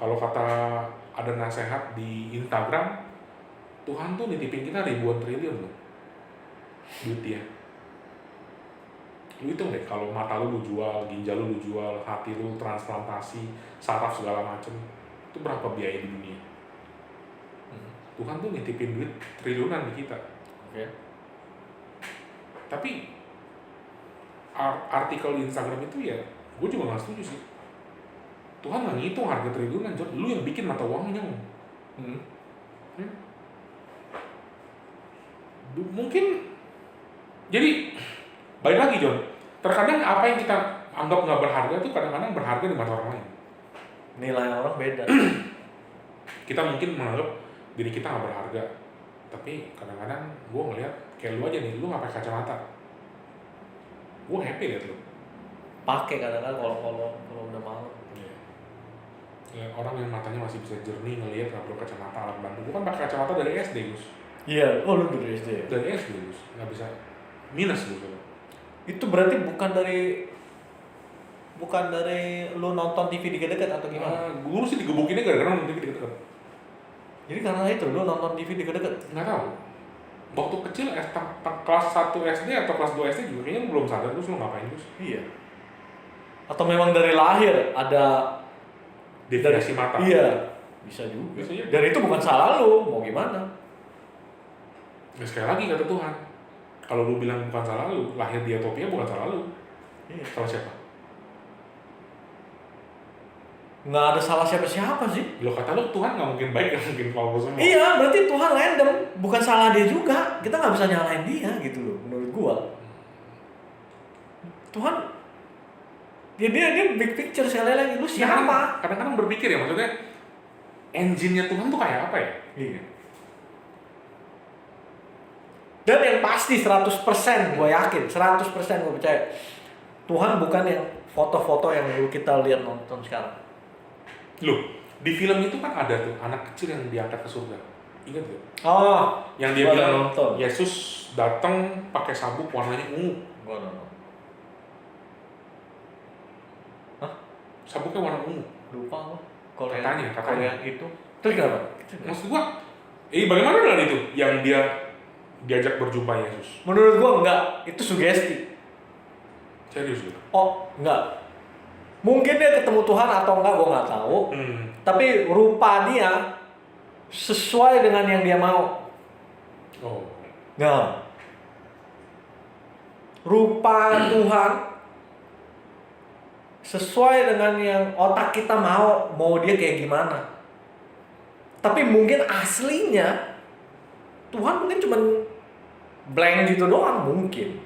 Kalau kata ada nasihat di Instagram, Tuhan tuh nitipin kita ribuan triliun loh duit ya. Lu hitung deh, kalau mata lu jual, ginjal lu jual, hati lu transplantasi, saraf segala macem, itu berapa biaya di dunia? Tuhan tuh nitipin duit triliunan di kita. Oke. Tapi artikel di Instagram itu ya, gue juga nggak setuju sih. Tuhan nggak ngitung harga triliunan, John. Lu yang bikin mata uangnya. Mungkin, jadi balik lagi John. Terkadang apa yang kita anggap nggak berharga itu kadang-kadang berharga di mata orang lain. Nilai orang beda. Kita mungkin menganggap diri kita nggak berharga, tapi kadang-kadang gue ngeliat kayak lu aja nih, lu nggak pakai kacamata, gue happy liat lu. Pakai kadang-kadang kalau udah malam. Ya, orang yang matanya masih bisa jernih ngelihat nggak perlu kacamata alat bantu. Gue kan pakai kacamata dari SD Gus. Iya, lu dari SD. Dari SD Gus, nggak bisa minus Gus. Itu berarti bukan dari lu nonton TV deket-deket atau gimana? Gue sih digebukinnya gara-gara nonton TV deket-deket. Jadi karena itu lu nonton TV deket-deket? Nggak tahu. Waktu kecil kelas 1 SD atau kelas 2 SD juga kayaknya belum sadar Gus, lu ngapain Gus? Iya. Atau memang dari lahir ada deviasi mata? Iya, bisa juga. Bisa juga. Dan itu bukan salah lu, mau gimana? Ya sekali lagi kata Tuhan, kalau lu bilang bukan salah lu, lahir di Ethiopia bukan salah lu. Iya. Salah siapa? Nggak ada salah siapa-siapa sih. Lo kata lu Tuhan nggak mungkin baik, nggak mungkin kalau semua. Iya, berarti Tuhan random, bukan salah dia juga. Kita nggak bisa nyalain dia gitu loh, menurut gua. Tuhan, dia big picture sekali lagi. Lu siapa? Kadang-kadang berpikir ya, maksudnya engine-nya Tuhan tuh kayak apa ya? Iya. Dan yang pasti 100% gue yakin, 100% gue percaya Tuhan bukan yang foto-foto yang dulu kita lihat nonton sekarang. Loh, di film itu kan ada tuh anak kecil yang diangkat ke surga. Ingat gak? Oh, yang dia bilang nonton. Yesus datang pakai sabuk warnanya ungu. Gue nonton. Hah? Sabuknya warna ungu. Lupa gue. Katanya. Yang itu. Terus kenapa? Maksud gua, bagaimana dengan itu? Yang dia diajak berjumpa Yesus. Menurut gua enggak, itu sugesti. Serius gitu? Oh, enggak. Mungkin dia ketemu Tuhan atau enggak gua nggak tahu. Tapi rupa dia sesuai dengan yang dia mau. Oh. Nah, rupa Tuhan sesuai dengan yang otak kita mau dia kayak gimana. Tapi mungkin aslinya Tuhan mungkin cuman blank gitu doang mungkin.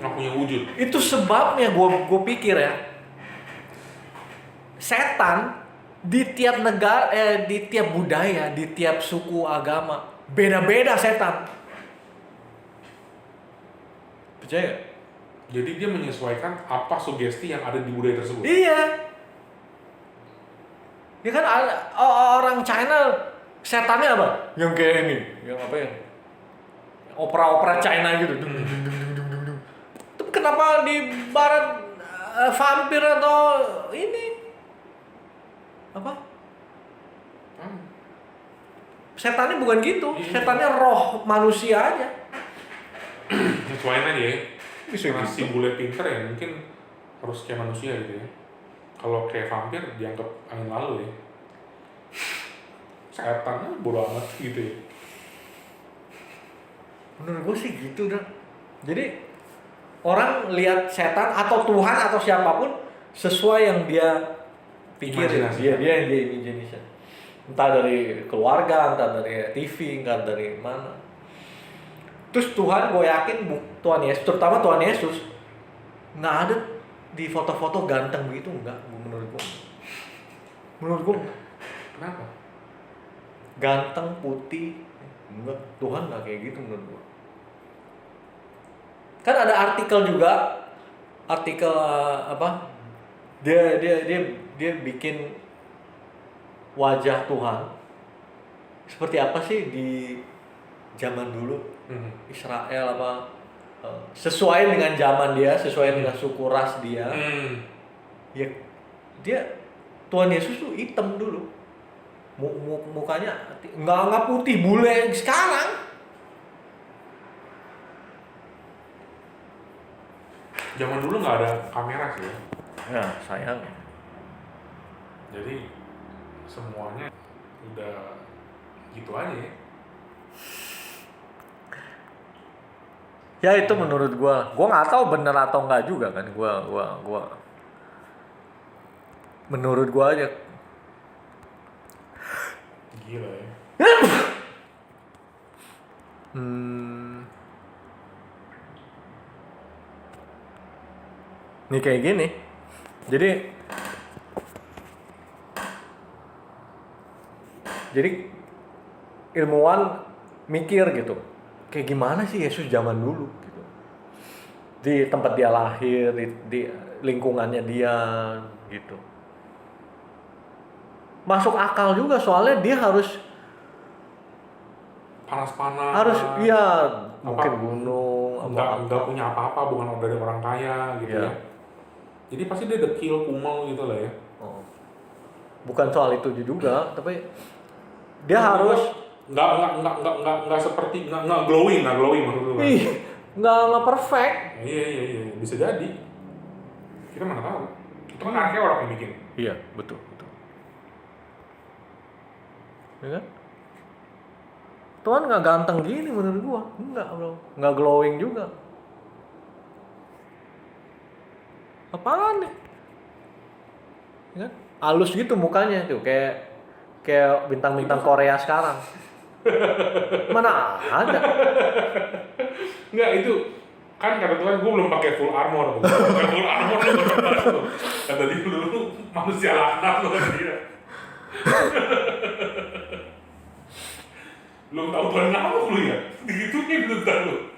Nggak punya wujud. Itu sebabnya gue pikir ya, setan di tiap negara, di tiap budaya, di tiap suku agama beda-beda setan. Percaya? Jadi dia menyesuaikan apa sugesti yang ada di budaya tersebut. Iya. Ya kan orang China setannya apa? Yang kayak ini, yang apa ya? Opera-opera China gitu. Tapi kenapa di barat vampir atau ini apa? Setannya bukan gitu. Setannya roh manusia aja. Sesuaiin aja ya. Karena Gitu. si bule pinter ya mungkin harus kayak manusia gitu ya. Kalau kayak vampir dianggap angin lalu ya. Setannya bodo amat gitu ya. Menurut gue sih gitu dah. Jadi orang lihat setan atau Tuhan atau siapapun sesuai yang dia pikirin. Dia yang dia imagination. Entah dari keluarga, entah dari TV, entah dari mana. Terus Tuhan, gue yakin Tuhan Yesus, terutama Tuhan Yesus nggak ada di foto-foto ganteng begitu, enggak, menurut gue. Kenapa? Ganteng, putih, enggak, Tuhan nggak kayak gitu menurut gue. Kan ada artikel juga, apa? Dia bikin wajah Tuhan seperti apa sih di zaman dulu. Israel apa sesuai dengan zaman dia, sesuai dengan suku ras dia. Ya Tuhan Yesus tuh hitam dulu. Mukanya nggak putih bule sekarang. Zaman dulu nggak ada kamera sih ya. Ya sayang. Jadi semuanya udah gitu aja ya. Ya itu menurut gua nggak tahu bener atau enggak juga kan, gua menurut gua aja. Gila ya. Nih kayak gini. Jadi ilmuwan mikir gitu. Kayak gimana sih Yesus zaman dulu gitu. Di tempat dia lahir, di lingkungannya dia gitu. Masuk akal juga soalnya dia harus panas-panas. Iya, mungkin gunung nggak punya apa-apa, bukan dari orang kaya gitu ya. Jadi pasti dia dekil, kumel gitu lah ya. Bukan soal itu juga, tapi dia harus nggak seperti nggak glowing maksud lu kan? Nggak perfect. Iya, bisa jadi. Kita mana tahu. Itu kan akhirnya orang yang bikin. Iya, betul. Ya kan? Tuhan nggak ganteng gini menurut gua, enggak bro, nggak glowing juga. Apaan nih? Ya kan? Halus gitu mukanya tuh, kayak bintang-bintang Korea sekarang. Mana ada? Enggak, itu kan kata Tuhan gue belum pakai full armor. Pakai full armor lu berdebat tuh. Kata dia dulu manusia laknat lu kan dia. Lu tahu Tuhan ngamuk lu ya? Digituin lu tahu.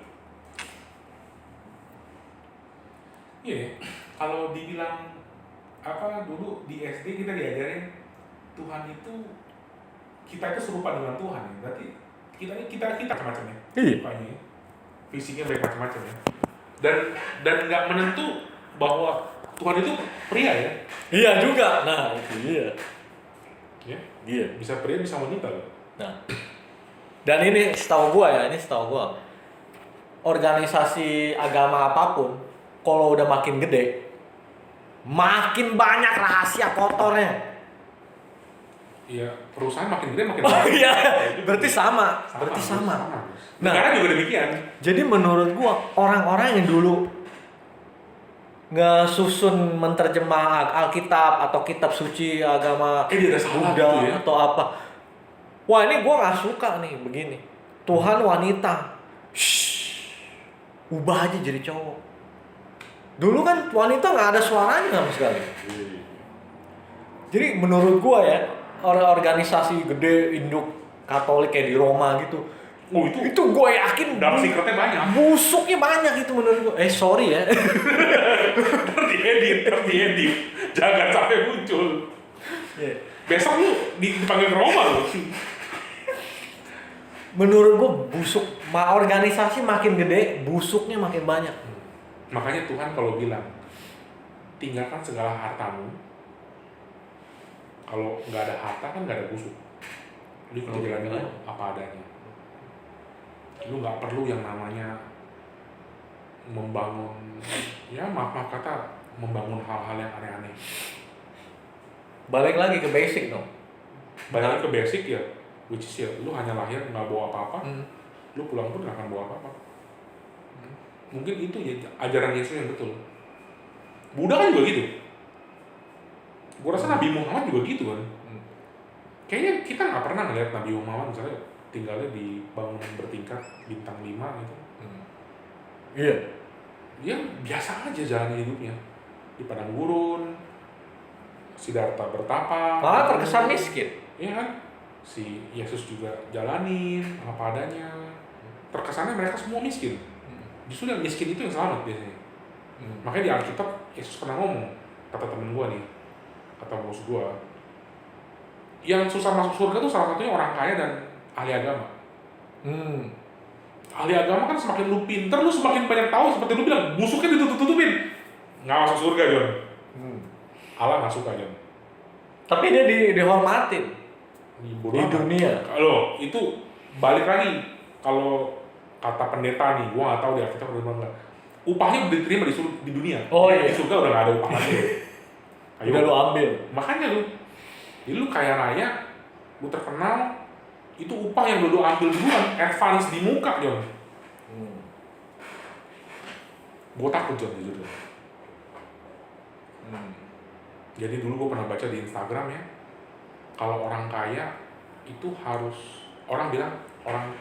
Iya, kalau dibilang apa dulu di SD kita diajarin Tuhan itu kita itu serupa dengan Tuhan ya. Berarti kita macam-macam ya. Iya. Fisiknya banyak macam-macam ya. Dan nggak menentu bahwa Tuhan itu pria ya. Iya juga. Nah, itu dia. Ya. Iya. Bisa pria, bisa wanita loh. Nah. Dan ini setahu gua organisasi agama apapun kalau udah makin gede makin banyak rahasia kotornya. Iya, perusahaan makin gede makin banyak. banyak. Iya, berarti sama. Nah, negara juga demikian. Jadi menurut gua orang-orang yang dulu ngesusun menterjemah Alkitab atau kitab suci agama Buddha gitu ya? Atau apa. Wah, ini gua nggak suka nih begini. Tuhan wanita. Ubah aja jadi cowok. Dulu kan wanita nggak ada suaranya sama sekali. Jadi menurut gua ya, organisasi gede induk Katolik kayak di Roma gitu. Itu gue yakin dark secretnya banyak. Busuknya banyak itu menurut gue. Sorry ya. Terdiedit. Jangan sampai muncul. Yeah. Besok lu dipanggil ke Roma lu. Menurut gue busuk. Organisasi makin gede, busuknya makin banyak. Makanya Tuhan kalau bilang tinggalkan segala hartamu. Kalau nggak ada harta kan nggak ada busuk. Lu jalan dulu apa adanya. Lu nggak perlu yang namanya membangun, ya maaf kata, membangun hal-hal yang aneh-aneh. Balik lagi ke basic dong. Balik lagi ke basic ya, which is ya, lu hanya lahir nggak bawa apa-apa, lu pulang pun nggak akan bawa apa-apa. Mungkin itu ya ajaran Yesus yang betul. Buddha kan juga gitu. Gua rasa Nabi Muhammad juga gitu kan. Kayaknya kita nggak pernah ngeliat Nabi Muhammad misalnya tinggalnya di bangunan bertingkat bintang 5 gitu. Iya. Dia biasa aja jalan hidupnya di padang gurun. Siddhartha bertapa. Malah terkesan miskin. Iya kan? Si Yesus juga jalanin apa adanya. Terkesannya mereka semua miskin. Justru yang miskin itu yang selamat biasanya. Makanya di Alkitab Yesus pernah ngomong, kata temen gua nih, kata bos gua, yang susah masuk surga tuh salah satunya orang kaya dan ahli agama. Ahli agama kan semakin lu pinter, lu semakin banyak tahu, seperti lu bilang, busuknya ditutup-tutupin. Nggak masuk surga, John. Allah nggak suka John. Tapi dia dihormatin di dunia. Kalau itu balik lagi, kalau kata pendeta nih, gua nggak tahu di Alkitab udah nggak. Upahnya udah diterima di dunia. Oh iya. Di surga udah nggak ada upah lagi. Udah lu ambil. Makanya jadi lu kaya raya, lu terkenal, itu upah yang lu ambil duluan, advance di muka John. Gue takut John jujur. Jadi dulu gue pernah baca di Instagram ya, kalau orang kaya itu harus, orang bilang orang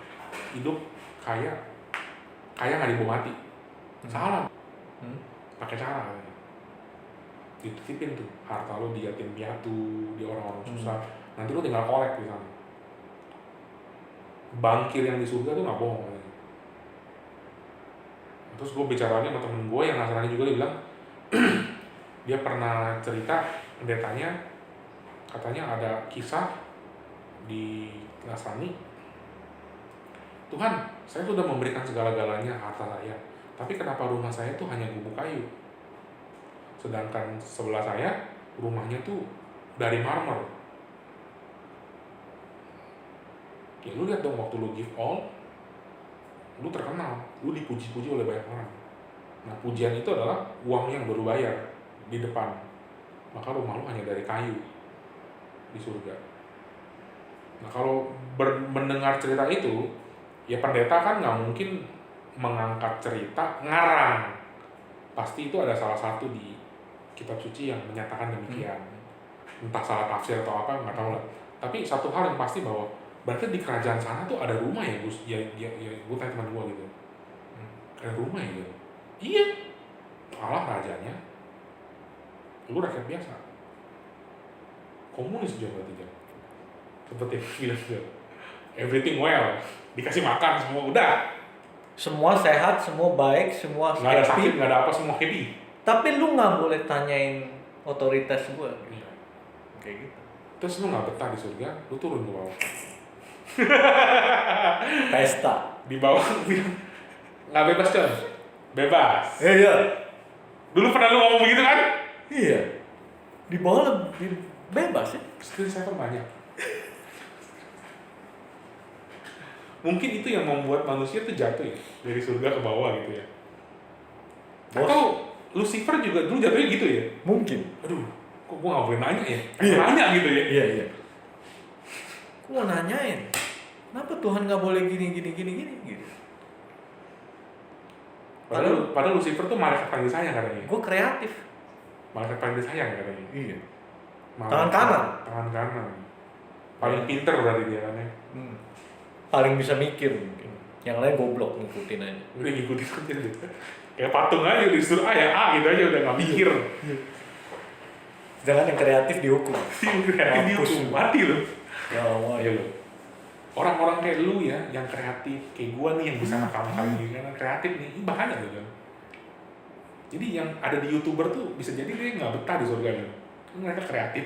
hidup kaya nggak dibawa mati. Salah. Pakai cara katanya. Dititipin tuh harta lo di yatim piatu, di orang-orang susah. Nanti lo tinggal kolek di sana. Bangkir yang di surga tuh nggak bohong katanya. Terus gue bicaranya sama temen gue yang Nasrani juga, dia bilang dia pernah cerita pendetanya, katanya ada kisah di Nasrani, Tuhan, saya sudah memberikan segala-galanya harta saya, tapi kenapa rumah saya tuh hanya gubuk kayu, sedangkan sebelah saya rumahnya tuh dari marmer. Ya lu lihat dong, waktu lu give all, lu terkenal, lu dipuji-puji oleh banyak orang. Nah, pujian itu adalah uang yang baru bayar di depan. Maka rumah lu hanya dari kayu di surga. Nah, kalau mendengar cerita itu, ya pendeta kan nggak mungkin mengangkat cerita ngarang. Pasti itu ada salah satu di kitab suci yang menyatakan demikian. Entah salah tafsir atau apa, nggak tahu lah. Tapi satu hal yang pasti bahwa berarti di kerajaan sana tuh ada rumah ya Gus? Ya gue tanya teman gue gitu. Ada rumah ya gitu? Iya. Allah rajanya. Lu rakyat biasa. Komunis juga berarti. Seperti film. Everything well. Dikasih makan semua, udah. Semua sehat, semua baik, semua nggak ada sakit, nggak ada apa, semua happy. Tapi lu nggak boleh tanyain otoritas gue. Iya. Kayak gitu. Terus lu nggak betah di surga, lu turun ke bawah. Pesta. Di bawah bilang nggak bebas John, bebas. Iya. Dulu pernah lu ngomong begitu kan? Iya. Di bawah lebih bebas ya. Skill saya banyak. Mungkin itu yang membuat manusia tuh jatuh ya dari surga ke bawah gitu ya. Atau Lucifer juga dulu jatuhnya gitu ya? Mungkin. Aduh, kok gua nggak boleh nanya ya? Nanya gitu ya? Iya. Gua nanyain, kenapa Tuhan nggak boleh gini gitu? Padahal Lucifer tuh malaikat paling disayang katanya. Gua kreatif. Malaikat paling disayang katanya. Iya. Tangan kanan. Paling Iya. pinter berarti dia kan ya. Paling bisa mikir mungkin. Yang lain goblok, ngikutin aja. Udah ngikutin aja. Kayak patung aja disuruh A ya A gitu aja udah nggak mikir. Sedangkan yang kreatif dihukum. Kreatif dihukum, mati loh. Ya Allah. Ayo lo. Orang-orang kayak lu ya, yang kreatif, kayak gua nih yang bisa nakal-nakal gini kan, kreatif nih, ini bahaya loh kan. Jadi yang ada di YouTuber tuh bisa jadi dia nggak betah di surga kan. Mereka kreatif.